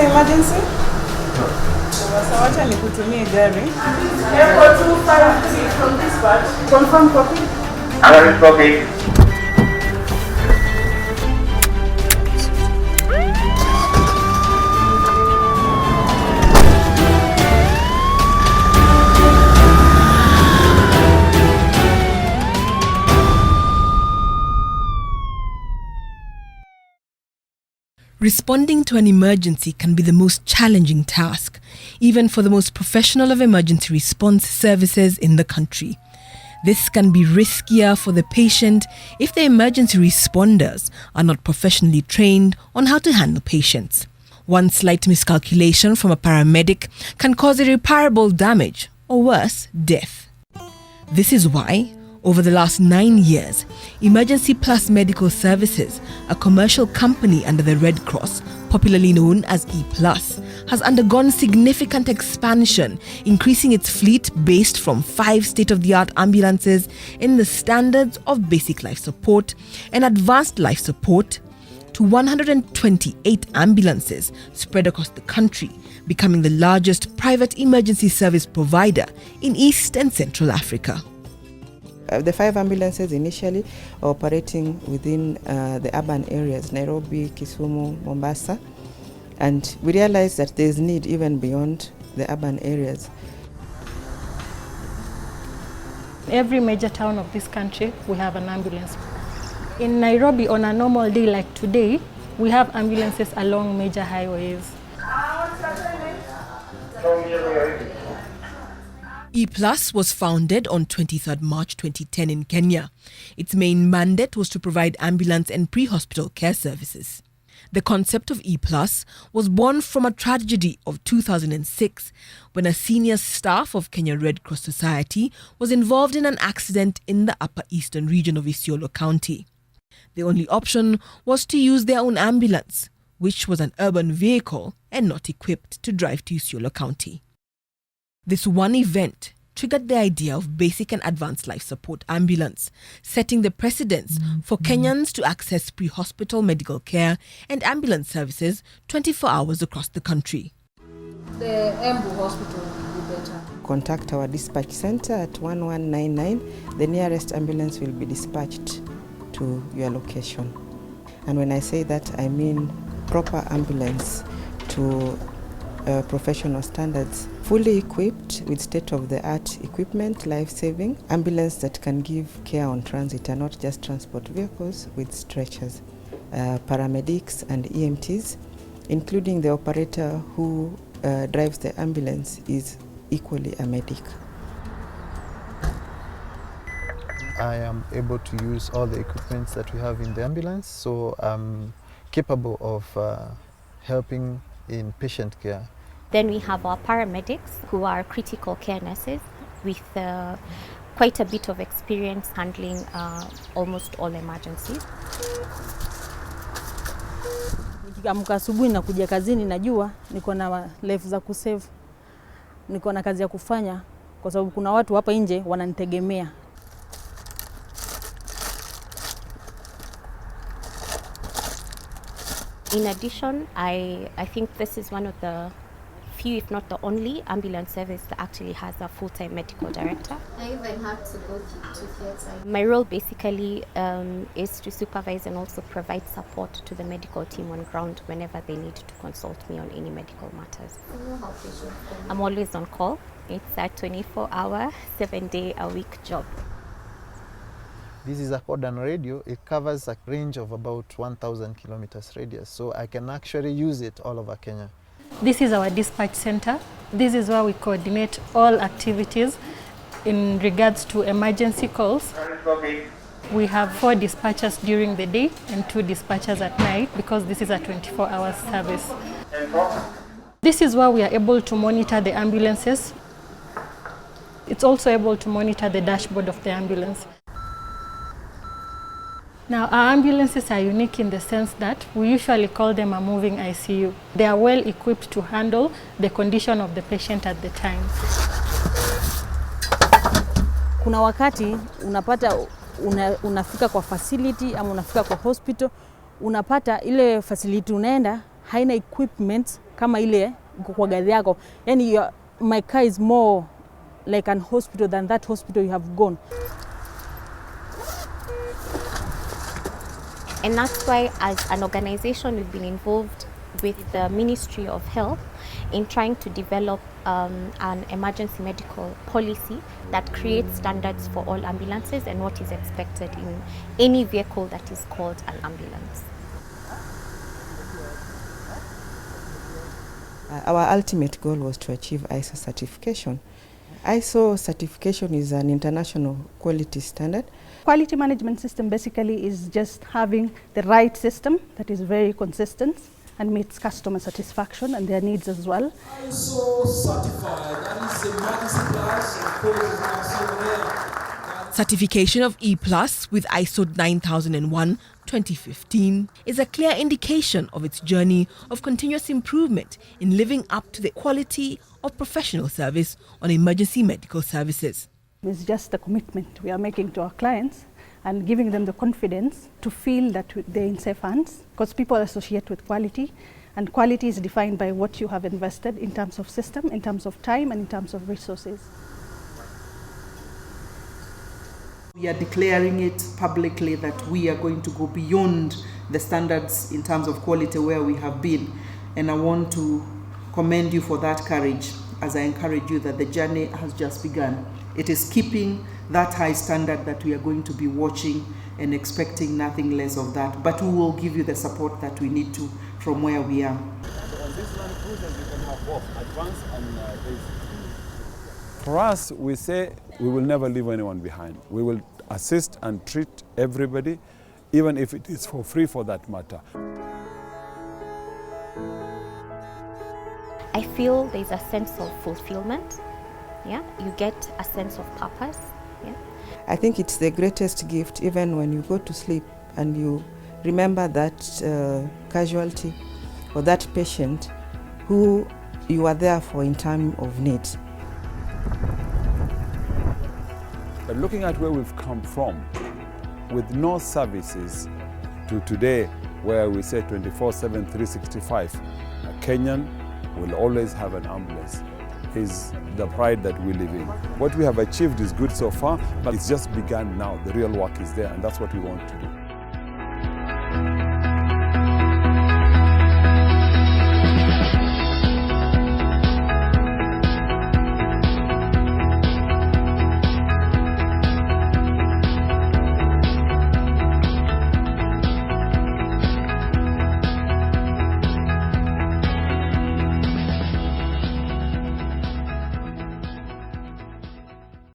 emergency? Sasa wacha nikutumie gari. Airport 253 from this part. Confirm copy. Another copy. Responding to an emergency can be the most challenging task, even for the most professional of emergency response services in the country. This can be riskier for the patient if the emergency responders are not professionally trained on how to handle patients. One slight miscalculation from a paramedic can cause irreparable damage, or worse, death. This is why, over the last 9 years, Emergency Plus Medical Services, a commercial company under the Red Cross, popularly known as E+, has undergone significant expansion, increasing its fleet based from 5 state-of-the-art ambulances in the standards of basic life support and advanced life support to 128 ambulances spread across the country, becoming the largest private emergency service provider in East and Central Africa. The 5 ambulances initially are operating within the urban areas, Nairobi, Kisumu, Mombasa, and we realized that there is need even beyond the urban areas. Every major town of this country, we have an ambulance. In Nairobi, on a normal day like today, we have ambulances along major highways. E+ was founded on 23rd March 2010 in Kenya. Its main mandate was to provide ambulance and pre-hospital care services. The concept of E+ was born from a tragedy of 2006 when a senior staff of Kenya Red Cross Society was involved in an accident in the upper eastern region of Isiolo County. The only option was to use their own ambulance, which was an urban vehicle and not equipped to drive to Isiolo County. This one event triggered the idea of basic and advanced life support ambulance, setting the precedence for Kenyans to access pre-hospital medical care and ambulance services 24 hours across the country. The Embu hospital will be better. Contact our dispatch center at 1199. The nearest ambulance will be dispatched to your location. And when I say that, I mean proper ambulance to professional standards, fully equipped with state-of-the-art equipment, life-saving, ambulance that can give care on transit and not just transport vehicles with stretchers, paramedics and EMTs, including the operator who drives the ambulance is equally a medic. I am able to use all the equipment that we have in the ambulance, so I'm capable of helping in patient care. Then we have our paramedics who are critical care nurses with quite a bit of experience handling almost all emergencies. Nikiamka asubuhi na kuja kazini najua niko na life za kusave. Niko na kazi ya kufanya kwa sababu kuna watu hapa nje wananitegemea. In addition, I think this is one of the few, if not the only, ambulance service that actually has a full-time medical director. I even had to go to theatre. My role basically is to supervise and also provide support to the medical team on ground whenever they need to consult me on any medical matters. I'm always on call. It's a 24-hour, 7-day-a-week job. This is a cordon radio. It covers a range of about 1,000 kilometers radius, so I can actually use it all over Kenya. This is our dispatch center. This is where we coordinate all activities in regards to emergency calls. We have 4 dispatchers during the day and 2 dispatchers at night because this is a 24-hour service. This is where we are able to monitor the ambulances. It's also able to monitor the dashboard of the ambulance. Now, our ambulances are unique in the sense that we usually call them a moving ICU. They are well equipped to handle the condition of the patient at the time. Kuna wakati unapata unafika kwa facility ama unafika kwa hospital, unapata ile facility unaenda haina equipment kama ile kwa gari yako. Yani my car is more like an hospital than that hospital you have gone. And that's why as an organization we've been involved with the Ministry of Health in trying to develop an emergency medical policy that creates standards for all ambulances and what is expected in any vehicle that is called an ambulance. Our ultimate goal was to achieve ISO certification. ISO certification is an international quality standard. Quality management system basically is just having the right system that is very consistent and meets customer satisfaction and their needs as well. ISO certified, that is a emergency class, of course. Certification of E+ with ISO 9001-2015 is a clear indication of its journey of continuous improvement in living up to the quality of professional service on emergency medical services. It's just the commitment we are making to our clients and giving them the confidence to feel that they're in safe hands, because people associate with quality, and quality is defined by what you have invested in terms of system, in terms of time, and in terms of resources. We are declaring it publicly that we are going to go beyond the standards in terms of quality where we have been. And I want to commend you for that courage, as I encourage you that the journey has just begun. It is keeping that high standard that we are going to be watching and expecting nothing less of that. But we will give you the support that we need to from where we are. For us, we say we will never leave anyone behind. We will assist and treat everybody, even if it is for free for that matter. I feel there's a sense of fulfillment. Yeah, you get a sense of purpose. Yeah. I think it's the greatest gift, even when you go to sleep and you remember that casualty or that patient who you are there for in time of need. But looking at where we've come from, with no services, to today where we say 24/7, 365, a Kenyan will always have an ambulance, is the pride that we live in. What we have achieved is good so far, but it's just begun now. The real work is there, and that's what we want to do.